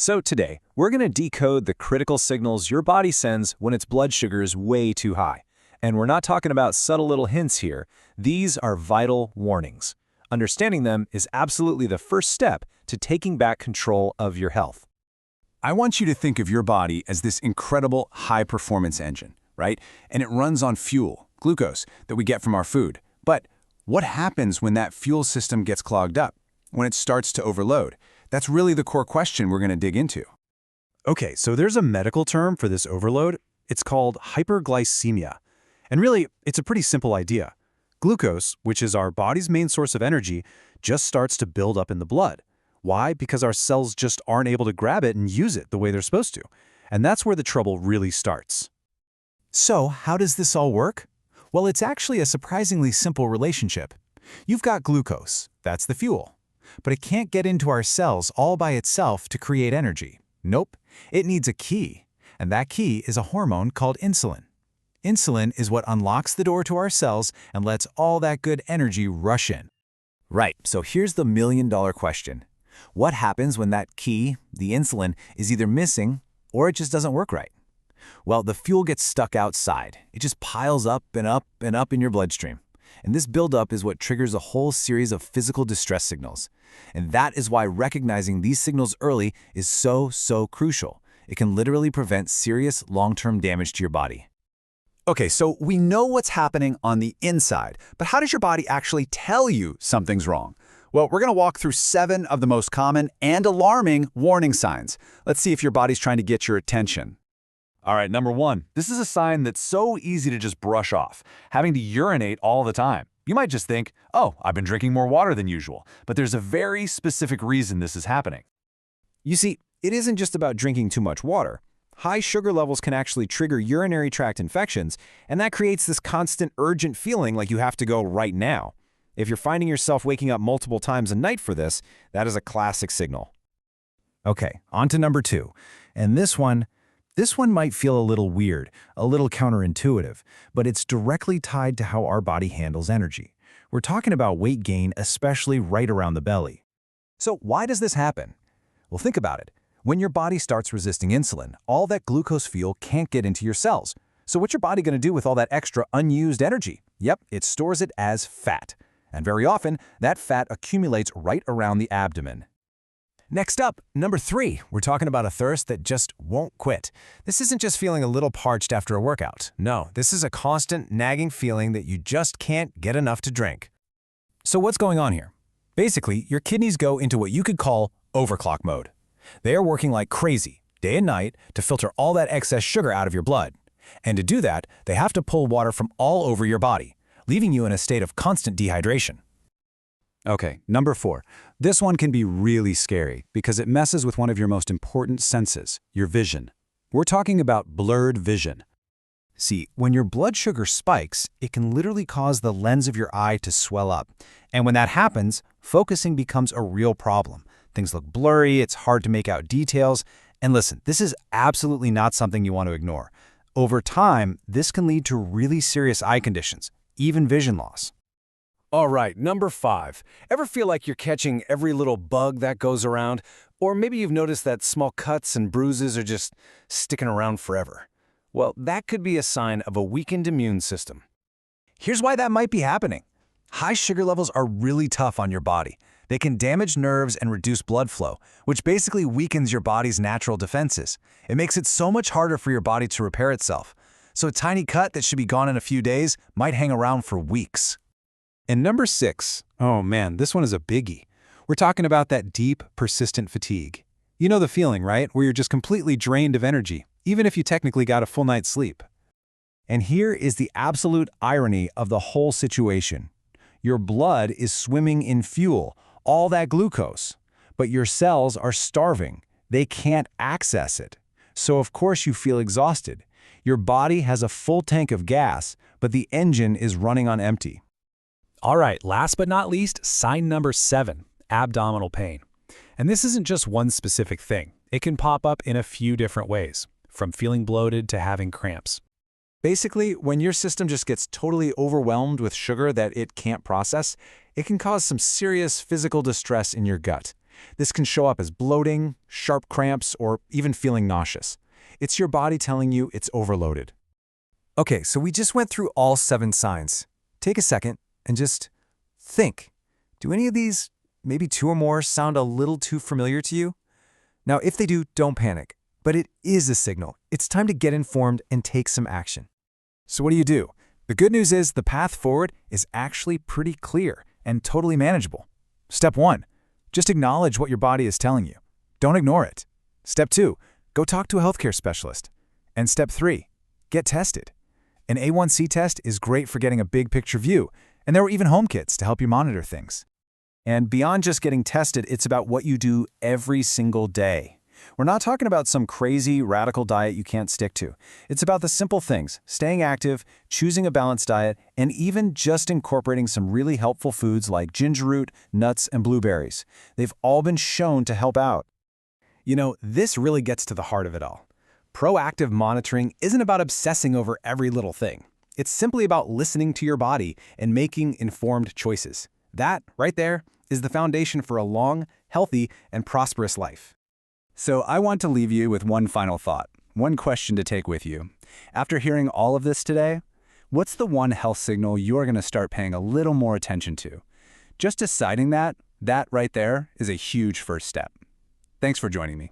So today, we're going to decode the critical signals your body sends when its blood sugar is way too high. And we're not talking about subtle little hints here. These are vital warnings. Understanding them is absolutely the first step to taking back control of your health. I want you to think of your body as this incredible high-performance engine, right? And it runs on fuel, glucose, that we get from our food. But what happens when that fuel system gets clogged up? When it starts to overload? That's really the core question we're going to dig into. Okay, so there's a medical term for this overload. It's called hyperglycemia. And really, it's a pretty simple idea. Glucose, which is our body's main source of energy, just starts to build up in the blood. Why? Because our cells just aren't able to grab it and use it the way they're supposed to. And that's where the trouble really starts. So, how does this all work? Well, it's actually a surprisingly simple relationship. You've got glucose, that's the fuel. But it can't get into our cells all by itself to create energy. Nope, it needs a key. And that key is a hormone called insulin. Insulin is what unlocks the door to our cells and lets all that good energy rush in. Right, so here's the million-dollar question. What happens when that key, the insulin, is either missing or it just doesn't work right? Well, the fuel gets stuck outside. It just piles up and up and up in your bloodstream. And this buildup is what triggers a whole series of physical distress signals. And that is why recognizing these signals early is so crucial. It can literally prevent serious long-term damage to your body. Okay, so we know what's happening on the inside, but how does your body actually tell you something's wrong? Well, we're going to walk through 7 of the most common and alarming warning signs. Let's see if your body's trying to get your attention. All right, number 1. This is a sign that's so easy to just brush off, having to urinate all the time. You might just think, oh, I've been drinking more water than usual, but there's a very specific reason this is happening. You see, it isn't just about drinking too much water. High sugar levels can actually trigger urinary tract infections, and that creates this constant urgent feeling like you have to go right now. If you're finding yourself waking up multiple times a night for this, that is a classic signal. Okay, on to number 2. And this one might feel a little weird, a little counterintuitive, but it's directly tied to how our body handles energy. We're talking about weight gain, especially right around the belly. So why does this happen? Well, think about it. When your body starts resisting insulin, all that glucose fuel can't get into your cells. So what's your body going to do with all that extra unused energy? Yep, it stores it as fat. And very often, that fat accumulates right around the abdomen. Next up, number 3, we're talking about a thirst that just won't quit. This isn't just feeling a little parched after a workout. No, this is a constant, nagging feeling that you just can't get enough to drink. So what's going on here? Basically, your kidneys go into what you could call overclock mode. They are working like crazy, day and night, to filter all that excess sugar out of your blood. And to do that, they have to pull water from all over your body, leaving you in a state of constant dehydration. Okay, number 4. This one can be really scary because it messes with one of your most important senses, your vision. We're talking about blurred vision. See, when your blood sugar spikes, it can literally cause the lens of your eye to swell up. And when that happens, focusing becomes a real problem. Things look blurry, it's hard to make out details. And listen, this is absolutely not something you want to ignore. Over time, this can lead to really serious eye conditions, even vision loss. All right, number 5. Ever feel like you're catching every little bug that goes around? Or maybe you've noticed that small cuts and bruises are just sticking around forever. Well, that could be a sign of a weakened immune system. Here's why that might be happening. High sugar levels are really tough on your body. They can damage nerves and reduce blood flow, which basically weakens your body's natural defenses. It makes it so much harder for your body to repair itself. So a tiny cut that should be gone in a few days might hang around for weeks. And number 6, oh man, this one is a biggie. We're talking about that deep, persistent fatigue. You know the feeling, right? Where you're just completely drained of energy, even if you technically got a full night's sleep. And here is the absolute irony of the whole situation. Your blood is swimming in fuel, all that glucose, but your cells are starving. They can't access it. So of course you feel exhausted. Your body has a full tank of gas, but the engine is running on empty. All right, last but not least, sign number 7, abdominal pain. And this isn't just one specific thing. It can pop up in a few different ways, from feeling bloated to having cramps. Basically, when your system just gets totally overwhelmed with sugar that it can't process, it can cause some serious physical distress in your gut. This can show up as bloating, sharp cramps, or even feeling nauseous. It's your body telling you it's overloaded. Okay, so we just went through all 7 signs. Take a second and just think. Do any of these, maybe 2 or more, sound a little too familiar to you? Now, if they do, don't panic. But it is a signal. It's time to get informed and take some action. So what do? The good news is the path forward is actually pretty clear and totally manageable. Step 1, just acknowledge what your body is telling you. Don't ignore it. Step 2, go talk to a healthcare specialist. And step 3, get tested. An A1C test is great for getting a big picture view, and there are even home kits to help you monitor things. And beyond just getting tested, it's about what you do every single day. We're not talking about some crazy, radical diet you can't stick to. It's about the simple things, staying active, choosing a balanced diet, and even just incorporating some really helpful foods like ginger root, nuts, and blueberries. They've all been shown to help out. You know, this really gets to the heart of it all. Proactive monitoring isn't about obsessing over every little thing. It's simply about listening to your body and making informed choices. That, right there, is the foundation for a long, healthy, and prosperous life. So I want to leave you with one final thought, one question to take with you. After hearing all of this today, what's the one health signal you're going to start paying a little more attention to? Just deciding that right there is a huge first step. Thanks for joining me.